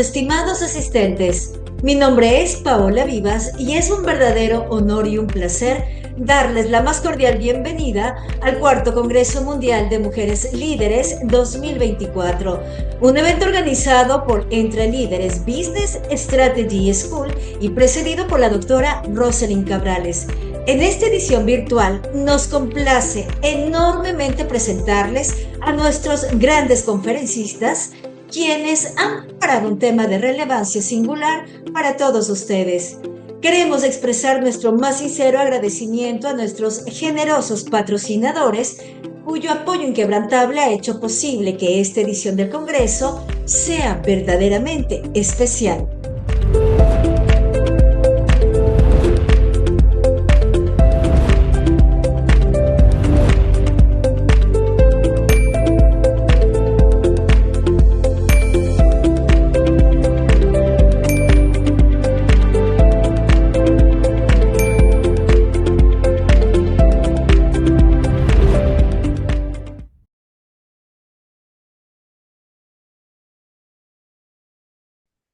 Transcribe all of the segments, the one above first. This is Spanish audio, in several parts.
estimados asistentes. Mi nombre es Paola Vivas y es un verdadero honor y un placer darles la más cordial bienvenida al Cuarto Congreso Mundial de Mujeres Líderes 2024, un evento organizado por Entre Líderes Business Strategy School y presidido por la doctora Rosalind Cabrales. En esta edición virtual nos complace enormemente presentarles a nuestros grandes conferencistas, quienes han preparado un tema de relevancia singular para todos ustedes. Queremos expresar nuestro más sincero agradecimiento a nuestros generosos patrocinadores, cuyo apoyo inquebrantable ha hecho posible que esta edición del Congreso sea verdaderamente especial.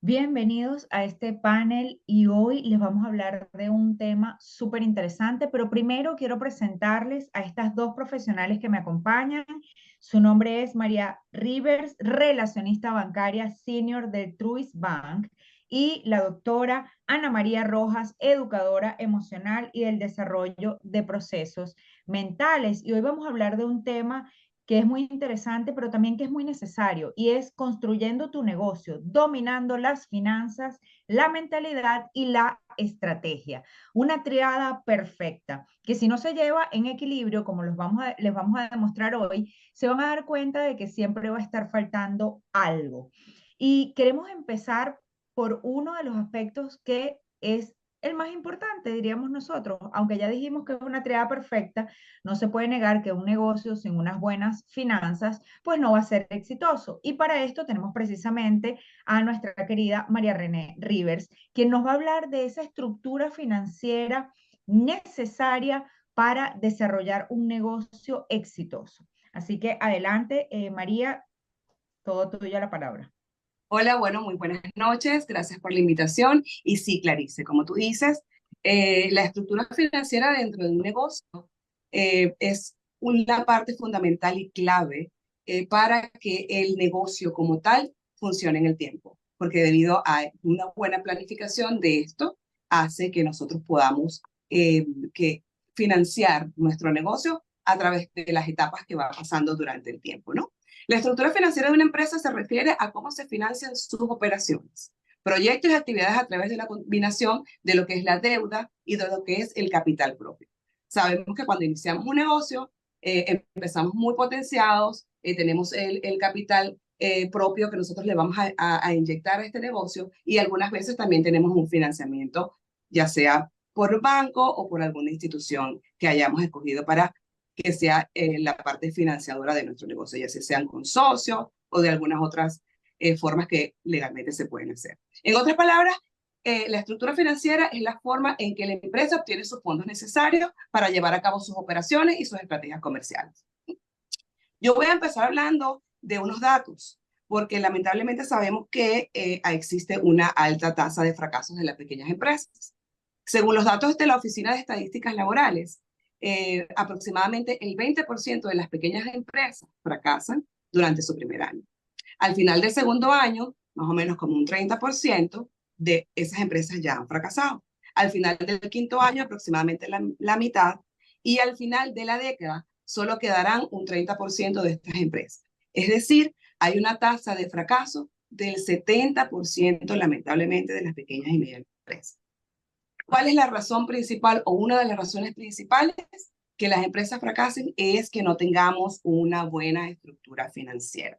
Bienvenidos a este panel y hoy les vamos a hablar de un tema súper interesante, pero primero quiero presentarles a estas dos profesionales que me acompañan. Su nombre es María Rivers, relacionista bancaria senior del Truist Bank, y la doctora Ana María Rojas, educadora emocional y del desarrollo de procesos mentales. Y hoy vamos a hablar de un tema que es muy interesante, pero también que es muy necesario, y es construyendo tu negocio, dominando las finanzas, la mentalidad y la estrategia. Una triada perfecta, que si no se lleva en equilibrio, como les vamos a demostrar hoy, se van a dar cuenta de que siempre va a estar faltando algo. Y queremos empezar por uno de los aspectos que es el más importante, diríamos nosotros, aunque ya dijimos que es una triada perfecta. No se puede negar que un negocio sin unas buenas finanzas, pues no va a ser exitoso. Y para esto tenemos precisamente a nuestra querida María René Rivers, quien nos va a hablar de esa estructura financiera necesaria para desarrollar un negocio exitoso. Así que adelante, María, todo tuyo la palabra. Hola, bueno, muy buenas noches. Gracias por la invitación. Y sí, Clarice, como tú dices, la estructura financiera dentro de un negocio es una parte fundamental y clave para que el negocio como tal funcione en el tiempo. Porque debido a una buena planificación de esto, hace que nosotros podamos que financiar nuestro negocio a través de las etapas que va pasando durante el tiempo, ¿no? La estructura financiera de una empresa se refiere a cómo se financian sus operaciones, proyectos y actividades a través de la combinación de lo que es la deuda y de lo que es el capital propio. Sabemos que cuando iniciamos un negocio, empezamos muy potenciados, tenemos el capital propio que nosotros le vamos a inyectar a este negocio, y algunas veces también tenemos un financiamiento, ya sea por banco o por alguna institución que hayamos escogido para que sea la parte financiadora de nuestro negocio, ya sea sean con socios o de algunas otras formas que legalmente se pueden hacer. En otras palabras, la estructura financiera es la forma en que la empresa obtiene sus fondos necesarios para llevar a cabo sus operaciones y sus estrategias comerciales. Yo voy a empezar hablando de unos datos, porque lamentablemente sabemos que existe una alta tasa de fracasos de las pequeñas empresas. Según los datos de la Oficina de Estadísticas Laborales, aproximadamente el 20% de las pequeñas empresas fracasan durante su primer año. Al final del segundo año, más o menos como un 30% de esas empresas ya han fracasado. Al final del quinto año, aproximadamente la mitad. Y al final de la década, solo quedarán un 30% de estas empresas. Es decir, hay una tasa de fracaso del 70%, lamentablemente, de las pequeñas y medianas empresas. ¿Cuál es la razón principal o una de las razones principales que las empresas fracasen? Es que no tengamos una buena estructura financiera.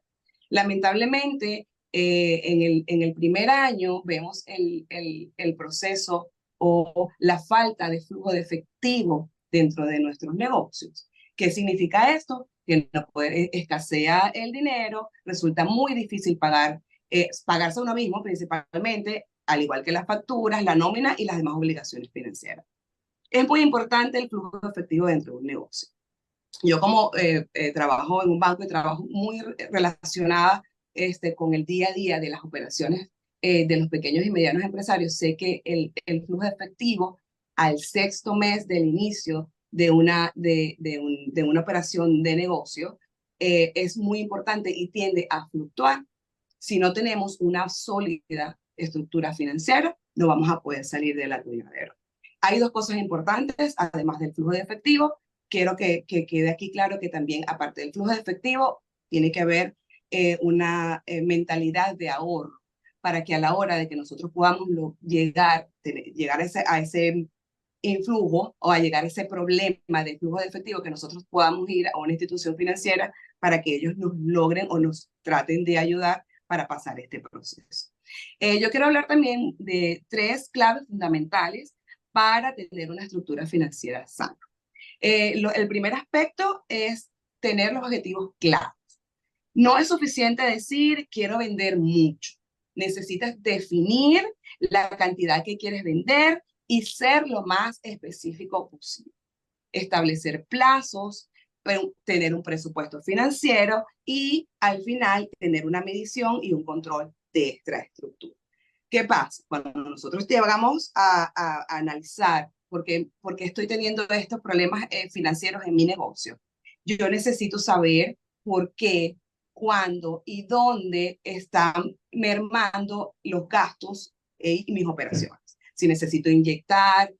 Lamentablemente, en el primer año vemos el proceso o la falta de flujo de efectivo dentro de nuestros negocios. ¿Qué significa esto? Que no puede, escasea el dinero, resulta muy difícil pagarse a uno mismo principalmente, al igual que las facturas, la nómina y las demás obligaciones financieras. Es muy importante el flujo efectivo dentro de un negocio. Yo como trabajo en un banco y trabajo muy relacionada con el día a día de las operaciones de los pequeños y medianos empresarios, sé que el flujo de efectivo al sexto mes del inicio de una operación de negocio es muy importante y tiende a fluctuar. Si no tenemos una sólida estructura financiera, no vamos a poder salir del atolladero. Hay dos cosas importantes, además del flujo de efectivo. Quiero que quede aquí claro que también, aparte del flujo de efectivo, tiene que haber una mentalidad de ahorro para que a la hora de que nosotros podamos llegar a ese influjo o a llegar a ese problema de flujo de efectivo, que nosotros podamos ir a una institución financiera para que ellos nos logren o nos traten de ayudar para pasar este proceso. Yo quiero hablar también de 3 claves fundamentales para tener una estructura financiera sana. El primer aspecto es tener los objetivos claros. No es suficiente decir quiero vender mucho. Necesitas definir la cantidad que quieres vender y ser lo más específico posible. Establecer plazos, tener un presupuesto financiero y al final tener una medición y un control de esta estructura. ¿Qué pasa? Cuando nosotros llegamos a analizar por qué estoy teniendo estos problemas financieros en mi negocio, yo necesito saber por qué, cuándo y dónde están mermando los gastos y mis operaciones. Si necesito inyectar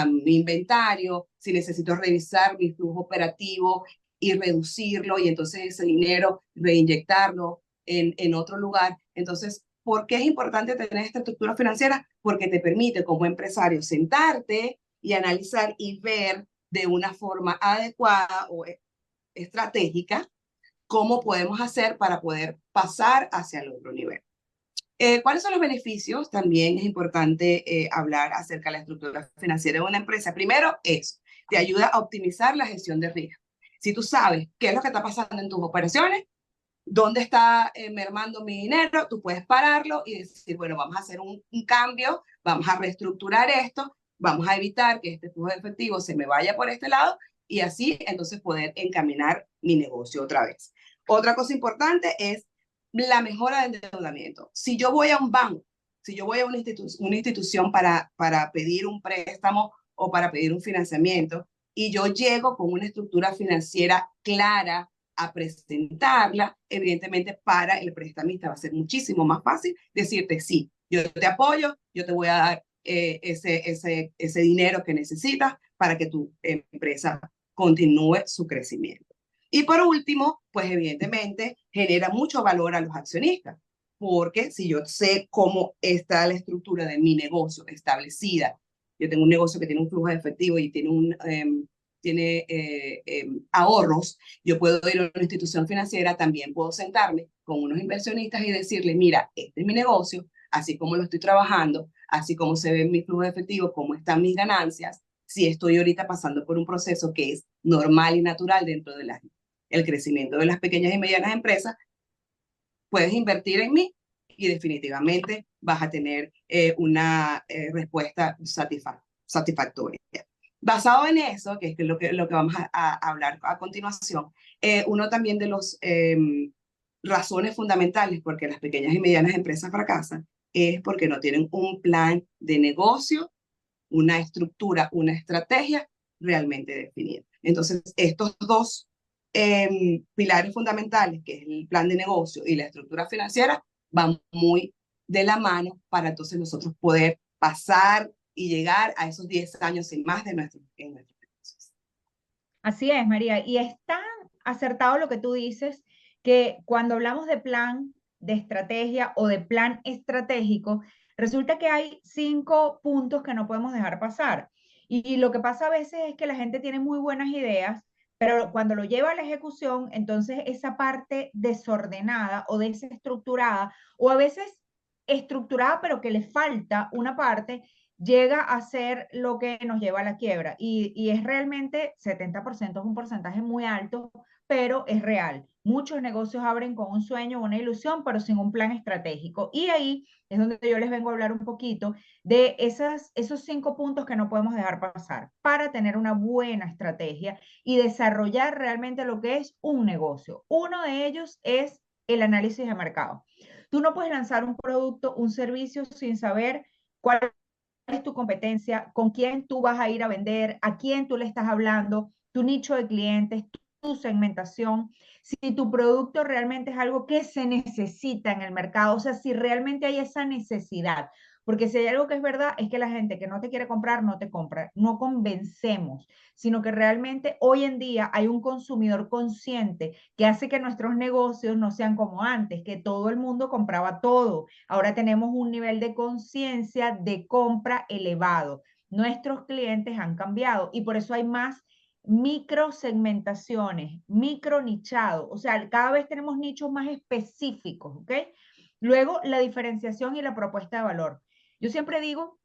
mi inventario, si necesito revisar mi flujo operativo y reducirlo y entonces ese dinero reinyectarlo en otro lugar. Entonces, ¿por qué es importante tener esta estructura financiera? Porque te permite como empresario sentarte y analizar y ver de una forma adecuada o estratégica cómo podemos hacer para poder pasar hacia el otro nivel. ¿Cuáles son los beneficios? También es importante hablar acerca de la estructura financiera de una empresa. Primero, eso te ayuda a optimizar la gestión de riesgo. Si tú sabes qué es lo que está pasando en tus operaciones, dónde está mermando mi dinero, tú puedes pararlo y decir, bueno, vamos a hacer un cambio, vamos a reestructurar esto, vamos a evitar que este flujo de efectivo se me vaya por este lado y así entonces poder encaminar mi negocio otra vez. Otra cosa importante es la mejora del endeudamiento. Si yo voy a un banco, si yo voy a una institución para pedir un préstamo o para pedir un financiamiento y yo llego con una estructura financiera clara, a presentarla, evidentemente para el prestamista va a ser muchísimo más fácil decirte, sí, yo te apoyo, yo te voy a dar ese dinero que necesitas para que tu empresa continúe su crecimiento. Y por último, pues evidentemente genera mucho valor a los accionistas, porque si yo sé cómo está la estructura de mi negocio establecida, yo tengo un negocio que tiene un flujo de efectivo y tiene ahorros, yo puedo ir a una institución financiera, también puedo sentarme con unos inversionistas y decirle, mira, este es mi negocio, así como lo estoy trabajando, así como se ve mi flujo de efectivo, cómo están mis ganancias, si estoy ahorita pasando por un proceso que es normal y natural dentro del crecimiento de las pequeñas y medianas empresas, puedes invertir en mí y definitivamente vas a tener una respuesta satisfactoria. Basado en eso, que es lo que vamos a hablar a continuación, uno también de las razones fundamentales por qué las pequeñas y medianas empresas fracasan es porque no tienen un plan de negocio, una estructura, una estrategia realmente definida. Entonces, estos dos pilares fundamentales, que es el plan de negocio y la estructura financiera, van muy de la mano para entonces nosotros poder pasar y llegar a esos 10 años y más de nuestros negocios. Así es, María. Y es tan acertado lo que tú dices que cuando hablamos de plan de estrategia o de plan estratégico, resulta que hay 5 puntos que no podemos dejar pasar. Y lo que pasa a veces es que la gente tiene muy buenas ideas, pero cuando lo lleva a la ejecución, entonces esa parte desordenada o desestructurada, o a veces estructurada, pero que le falta una parte, llega a ser lo que nos lleva a la quiebra. Y es realmente 70%, es un porcentaje muy alto, pero es real. Muchos negocios abren con un sueño, una ilusión, pero sin un plan estratégico. Y ahí es donde yo les vengo a hablar un poquito de esos 5 puntos que no podemos dejar pasar para tener una buena estrategia y desarrollar realmente lo que es un negocio. Uno de ellos es el análisis de mercado. Tú no puedes lanzar un producto, un servicio sin saber cuál es tu competencia, con quién tú vas a ir a vender, a quién tú le estás hablando, tu nicho de clientes, tu segmentación, si tu producto realmente es algo que se necesita en el mercado, o sea, si realmente hay esa necesidad. Porque si hay algo que es verdad, es que la gente que no te quiere comprar, no te compra. No convencemos, sino que realmente hoy en día hay un consumidor consciente que hace que nuestros negocios no sean como antes, que todo el mundo compraba todo. Ahora tenemos un nivel de conciencia de compra elevado. Nuestros clientes han cambiado y por eso hay más micro segmentaciones, micro nichado, o sea, cada vez tenemos nichos más específicos, ¿ok? Luego, la diferenciación y la propuesta de valor. Yo siempre digo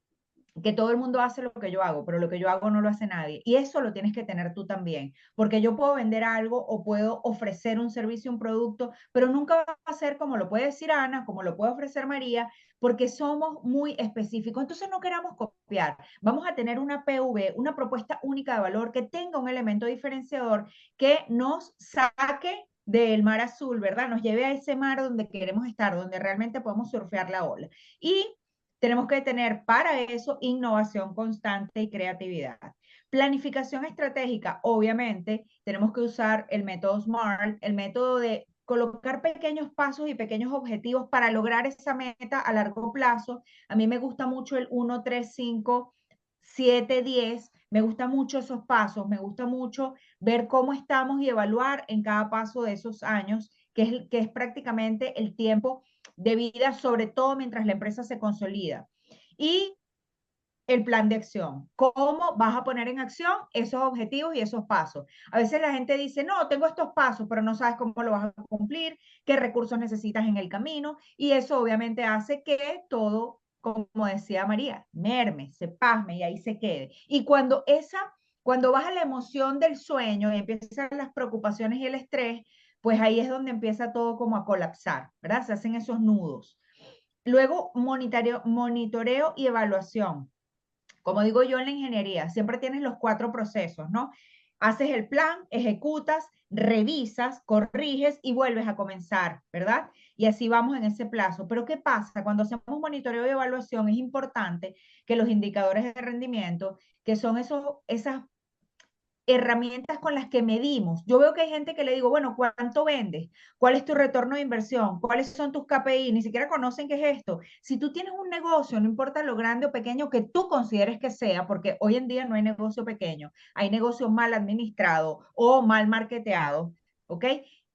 que todo el mundo hace lo que yo hago, pero lo que yo hago no lo hace nadie. Y eso lo tienes que tener tú también, porque yo puedo vender algo o puedo ofrecer un servicio, un producto, pero nunca va a ser como lo puede decir Ana, como lo puede ofrecer María, porque somos muy específicos. Entonces no queramos copiar. Vamos a tener una PV, una propuesta única de valor que tenga un elemento diferenciador que nos saque del mar azul, ¿verdad? Nos lleve a ese mar donde queremos estar, donde realmente podemos surfear la ola. Y tenemos que tener para eso innovación constante y creatividad. Planificación estratégica, obviamente, tenemos que usar el método SMART, el método de colocar pequeños pasos y pequeños objetivos para lograr esa meta a largo plazo. A mí me gusta mucho el 1, 3, 5, 7, 10. Me gustan mucho esos pasos, me gusta mucho ver cómo estamos y evaluar en cada paso de esos años, que es prácticamente el tiempo de vida, sobre todo mientras la empresa se consolida. Y el plan de acción. ¿Cómo vas a poner en acción esos objetivos y esos pasos? A veces la gente dice, no, tengo estos pasos, pero no sabes cómo lo vas a cumplir, qué recursos necesitas en el camino, y eso obviamente hace que todo, como decía María, merme, se pasme y ahí se quede. Y cuando baja la emoción del sueño y empiezan las preocupaciones y el estrés, pues ahí es donde empieza todo como a colapsar, ¿verdad? Se hacen esos nudos. Luego, monitoreo y evaluación. Como digo yo en la ingeniería, siempre tienes los 4 procesos, ¿no? Haces el plan, ejecutas, revisas, corriges y vuelves a comenzar, ¿verdad? Y así vamos en ese plazo. Pero ¿qué pasa? Cuando hacemos monitoreo y evaluación es importante que los indicadores de rendimiento, que son esas herramientas con las que medimos. Yo veo que hay gente que le digo, bueno, ¿cuánto vendes? ¿Cuál es tu retorno de inversión? ¿Cuáles son tus KPI? Ni siquiera conocen qué es esto. Si tú tienes un negocio, no importa lo grande o pequeño que tú consideres que sea, porque hoy en día no hay negocio pequeño, hay negocio mal administrado o mal marketeado, ¿ok?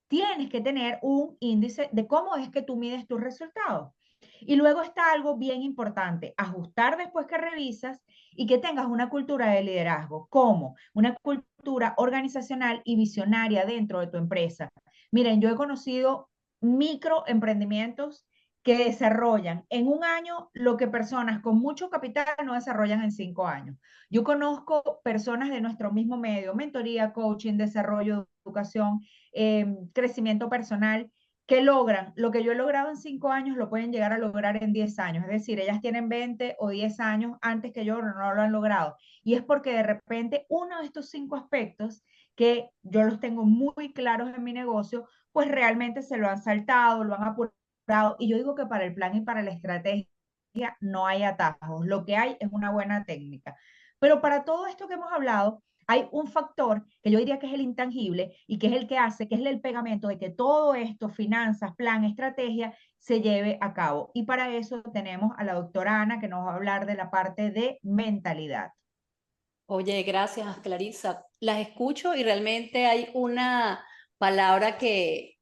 Tienes que tener un índice de cómo es que tú mides tus resultados. Y luego está algo bien importante, ajustar después que revisas y que tengas una cultura de liderazgo. ¿Cómo? Una cultura organizacional y visionaria dentro de tu empresa. Miren, yo he conocido microemprendimientos que desarrollan en un año lo que personas con mucho capital no desarrollan en 5 años. Yo conozco personas de nuestro mismo medio, mentoría, coaching, desarrollo, educación, crecimiento personal, que logran lo que yo he logrado en 5 años, lo pueden llegar a lograr en 10 años. Es decir, ellas tienen 20 o 10 años antes que yo, no lo han logrado. Y es porque de repente uno de estos 5 aspectos que yo los tengo muy claros en mi negocio, pues realmente se lo han saltado, lo han apurado. Y yo digo que para el plan y para la estrategia no hay atajos. Lo que hay es una buena técnica. Pero para todo esto que hemos hablado, hay un factor que yo diría que es el intangible y que es el que hace, que es el pegamento de que todo esto, finanzas, plan, estrategia, se lleve a cabo. Y para eso tenemos a la doctora Ana que nos va a hablar de la parte de mentalidad. Oye, gracias, Clarisa. Las escucho y realmente hay una palabra que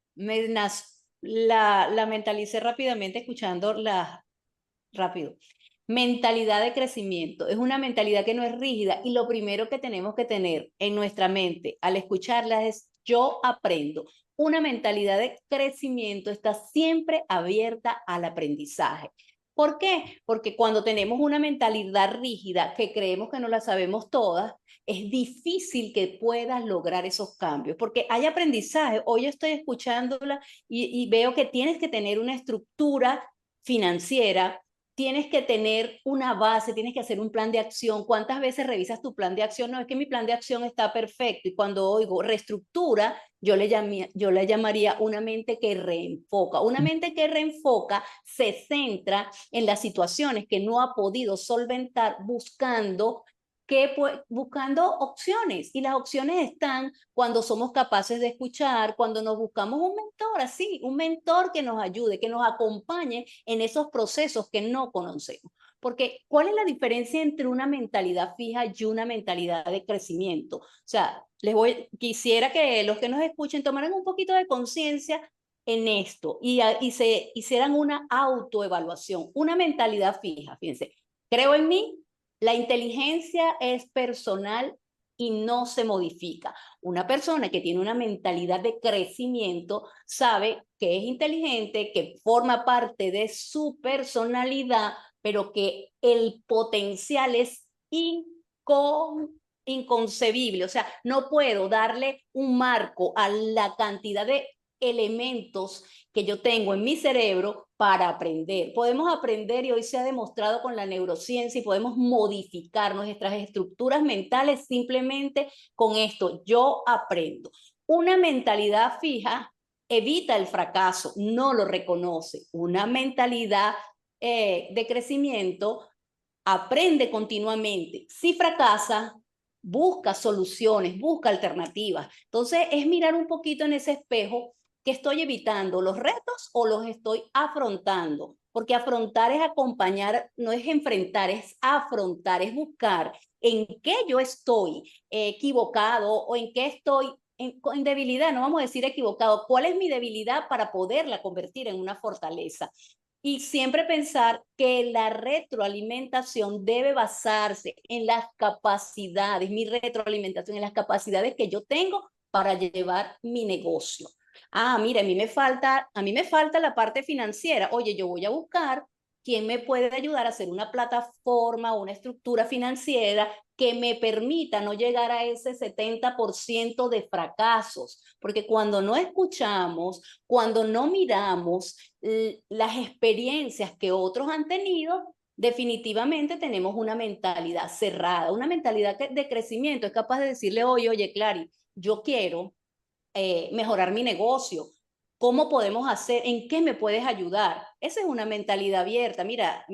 la mentalicé rápidamente escuchándola rápido. Mentalidad de crecimiento. Es una mentalidad que no es rígida y lo primero que tenemos que tener en nuestra mente al escucharla es yo aprendo. Una mentalidad de crecimiento está siempre abierta al aprendizaje. ¿Por qué? Porque cuando tenemos una mentalidad rígida que creemos que no la sabemos todas, es difícil que puedas lograr esos cambios, porque hay aprendizaje. Hoy estoy escuchándola y veo que tienes que tener una estructura financiera, tienes que tener una base, tienes que hacer un plan de acción. ¿Cuántas veces revisas tu plan de acción? No, es que mi plan de acción está perfecto. Y cuando oigo reestructura, yo le llamaría una mente que reenfoca. Una mente que reenfoca se centra en las situaciones que no ha podido solventar buscando opciones, y las opciones están cuando somos capaces de escuchar, cuando nos buscamos un mentor, así, un mentor que nos ayude, que nos acompañe en esos procesos que no conocemos. Porque, ¿cuál es la diferencia entre una mentalidad fija y una mentalidad de crecimiento? O sea, quisiera que los que nos escuchen tomaran un poquito de conciencia en esto y se hicieran una autoevaluación, una mentalidad fija. Fíjense, creo en mí. La inteligencia es personal y no se modifica. Una persona que tiene una mentalidad de crecimiento sabe que es inteligente, que forma parte de su personalidad, pero que el potencial es inconcebible. O sea, no puedo darle un marco a la cantidad de elementos que yo tengo en mi cerebro para aprender. Podemos aprender, y hoy se ha demostrado con la neurociencia, y podemos modificar nuestras estructuras mentales simplemente con esto. Yo aprendo. Una mentalidad fija evita el fracaso, no lo reconoce. Una mentalidad de crecimiento aprende continuamente. Si fracasa, busca soluciones, busca alternativas. Entonces, es mirar un poquito en ese espejo. ¿Qué estoy evitando? ¿Los retos o los estoy afrontando? Porque afrontar es acompañar, no es enfrentar, es afrontar, es buscar en qué yo estoy equivocado o en qué estoy en debilidad. No vamos a decir equivocado. ¿Cuál es mi debilidad para poderla convertir en una fortaleza? Y siempre pensar que la retroalimentación debe basarse en las capacidades, mi retroalimentación en las capacidades que yo tengo para llevar mi negocio. Ah, mira, a mí me falta la parte financiera. Oye, yo voy a buscar quién me puede ayudar a hacer una plataforma, una estructura financiera que me permita no llegar a ese 70% de fracasos. Porque cuando no escuchamos, cuando no miramos las experiencias que otros han tenido, definitivamente tenemos una mentalidad cerrada, una mentalidad de crecimiento. Es capaz de decirle, oye, Clary, yo quiero mejorar mi negocio. ¿Cómo podemos hacer? ¿En qué me puedes ayudar? Esa es una mentalidad abierta. Mira,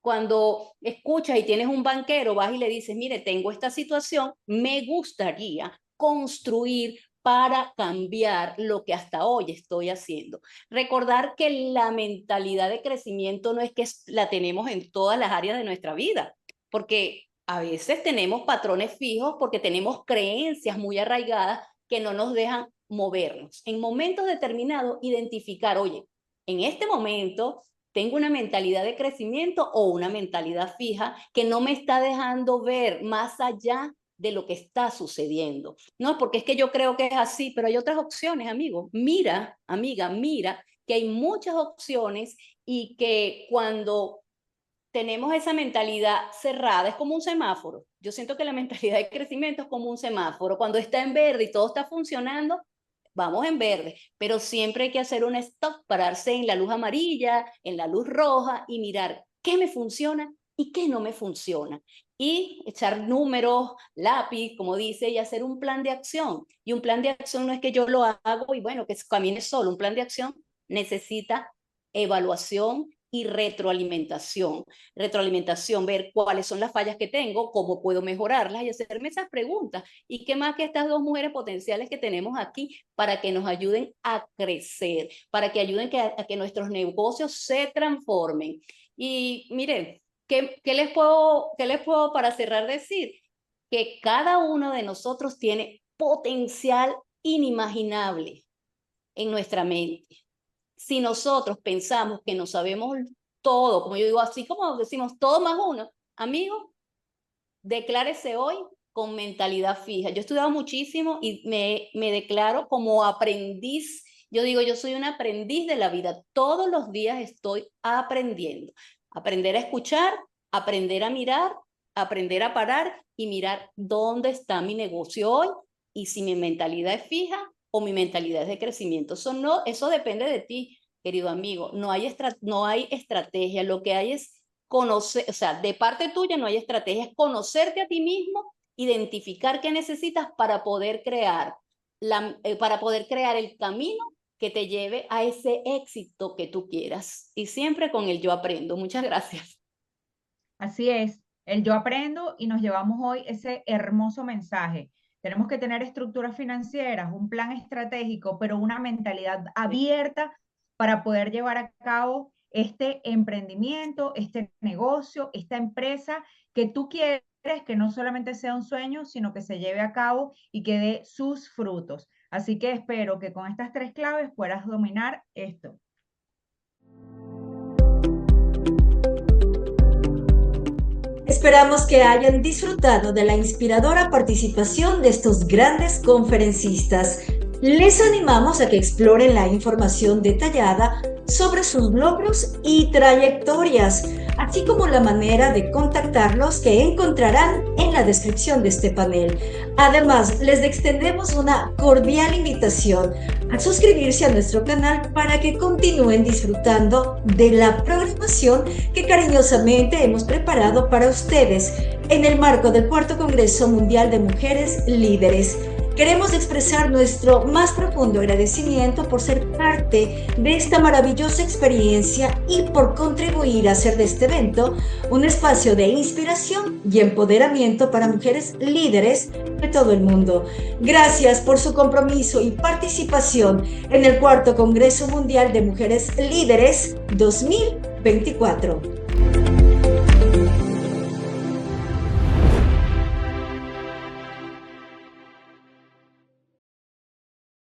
cuando escuchas y tienes un banquero, vas y le dices, mire, tengo esta situación, me gustaría construir para cambiar lo que hasta hoy estoy haciendo. Recordar que la mentalidad de crecimiento no es que la tenemos en todas las áreas de nuestra vida, porque a veces tenemos patrones fijos porque tenemos creencias muy arraigadas que no nos dejan movernos. En momentos determinados, identificar, oye, en este momento tengo una mentalidad de crecimiento o una mentalidad fija que no me está dejando ver más allá de lo que está sucediendo. No, porque es que yo creo que es así, pero hay otras opciones, amigo. Mira, amiga, mira que hay muchas opciones y que cuando tenemos esa mentalidad cerrada, es como un semáforo. Yo siento que la mentalidad de crecimiento es como un semáforo. Cuando está en verde y todo está funcionando, vamos en verde, pero siempre hay que hacer un stop, pararse en la luz amarilla, en la luz roja y mirar qué me funciona y qué no me funciona. Y echar números, lápiz, como dice, y hacer un plan de acción. Y un plan de acción no es que yo lo hago y bueno, que camine solo. Un plan de acción necesita evaluación y retroalimentación. Retroalimentación, ver cuáles son las fallas que tengo, cómo puedo mejorarlas y hacerme esas preguntas. ¿Y qué más que estas dos mujeres potenciales que tenemos aquí para que nos ayuden a crecer, para que ayuden a que nuestros negocios se transformen? Y miren, ¿qué les puedo para cerrar decir? Que cada uno de nosotros tiene potencial inimaginable en nuestra mente. Si nosotros pensamos que no sabemos todo, como yo digo, así como decimos todo más uno, amigo, declárese hoy con mentalidad fija. Yo he estudiado muchísimo y me declaro como aprendiz. Yo digo, yo soy un aprendiz de la vida. Todos los días estoy aprendiendo. Aprender a escuchar, aprender a mirar, aprender a parar y mirar dónde está mi negocio hoy y si mi mentalidad es fija o mi mentalidad es de crecimiento. Eso depende de ti, querido amigo. No hay estrategia, lo que hay es conocer, o sea, de parte tuya no hay estrategia, es conocerte a ti mismo, identificar qué necesitas para poder crear el camino que te lleve a ese éxito que tú quieras. Y siempre con el yo aprendo. Muchas gracias. Así es, el yo aprendo y nos llevamos hoy ese hermoso mensaje. Tenemos que tener estructuras financieras, un plan estratégico, pero una mentalidad abierta para poder llevar a cabo este emprendimiento, este negocio, esta empresa que tú quieres, que no solamente sea un sueño, sino que se lleve a cabo y que dé sus frutos. Así que espero que con estas 3 claves puedas dominar esto. Esperamos que hayan disfrutado de la inspiradora participación de estos grandes conferencistas. Les animamos a que exploren la información detallada sobre sus logros y trayectorias, así como la manera de contactarlos que encontrarán en la descripción de este panel. Además, les extendemos una cordial invitación a suscribirse a nuestro canal para que continúen disfrutando de la programación que cariñosamente hemos preparado para ustedes en el marco del Cuarto Congreso Mundial de Mujeres Líderes. Queremos expresar nuestro más profundo agradecimiento por ser parte de esta maravillosa experiencia y por contribuir a hacer de este evento un espacio de inspiración y empoderamiento para mujeres líderes de todo el mundo. Gracias por su compromiso y participación en el Cuarto Congreso Mundial de Mujeres Líderes 2024.